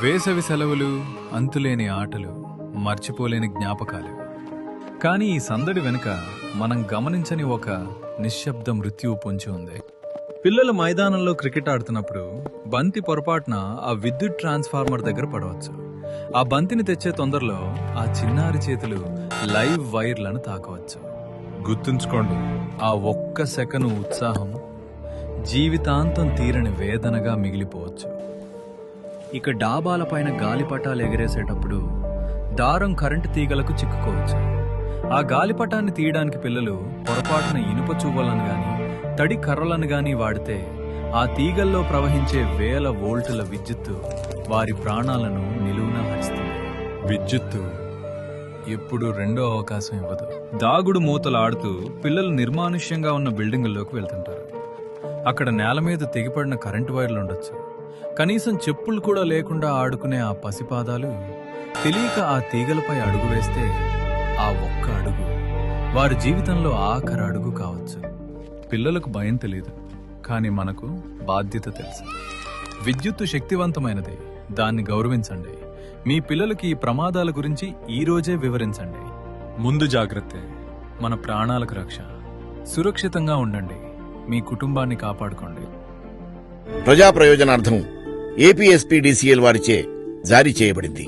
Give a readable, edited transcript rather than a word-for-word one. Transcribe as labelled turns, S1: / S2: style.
S1: వేసవి సెలవులు, అంతులేని ఆటలు, మర్చిపోలేని జ్ఞాపకాలు. కానీ ఈ సందడి వెనుక మనం గమనించని ఒక నిశ్శబ్ద మృత్యువు పొంచి ఉంది. పిల్లలు మైదానంలో క్రికెట్ ఆడుతున్నప్పుడు బంతి పొరపాటున ఆ విద్యుత్ ట్రాన్స్ఫార్మర్ దగ్గర పడవచ్చు. ఆ బంతిని తెచ్చే తొందరలో ఆ చిన్నారి చేతులు లైవ్ వైర్లను తాకవచ్చు. గుర్తుంచుకోండి, ఆ ఒక్క సెకను ఉత్సాహం జీవితాంతం తీరని వేదనగా మిగిలిపోవచ్చు. ఇక డాబాలపైన గాలిపటాలు ఎగరేసేటప్పుడు దారం కరెంటు తీగలకు చిక్కుకోవచ్చు. ఆ గాలిపటాన్ని తీయడానికి పిల్లలు పొరపాటున ఇనుప చువ్వలను గాని తడి కర్రలను గాని వాడితే ఆ తీగల్లో ప్రవహించే వేల వోల్టుల విద్యుత్తు వారి ప్రాణాలను నిలువునా హరిస్తుంది. విద్యుత్తు ఎప్పుడు రెండో అవకాశం ఇవ్వదు. దాగుడు మూతలు ఆడుతూ పిల్లలు నిర్మానుష్యంగా ఉన్న బిల్డింగుల్లోకి వెళ్తుంటారు. అక్కడ నేల మీద తెగిపడిన కరెంటు వైర్లు ఉండొచ్చు. కనీసం చెప్పులు కూడా లేకుండా ఆడుకునే ఆ పసిపాదాలు తెలియక ఆ తీగలపై అడుగు వేస్తే ఆ ఒక్క అడుగు వారి జీవితంలో ఆఖరి అడుగు కావచ్చు. పిల్లలకు భయం తెలియదు, కానీ మనకు బాధ్యత తెలుసు. విద్యుత్తు శక్తివంతమైనది, దాన్ని గౌరవించండి. మీ పిల్లలకి ఈ ప్రమాదాల గురించి ఈ రోజే వివరించండి. ముందు జాగ్రత్తే మన ప్రాణాలకు రక్ష. సురక్షితంగా ఉండండి, మీ కుటుంబాన్ని కాపాడుకోండి.
S2: ప్రజా ప్రయోజనార్థం ఏపీఎస్పీడీసీఎల్ వారిచే జారీ చేయబడింది.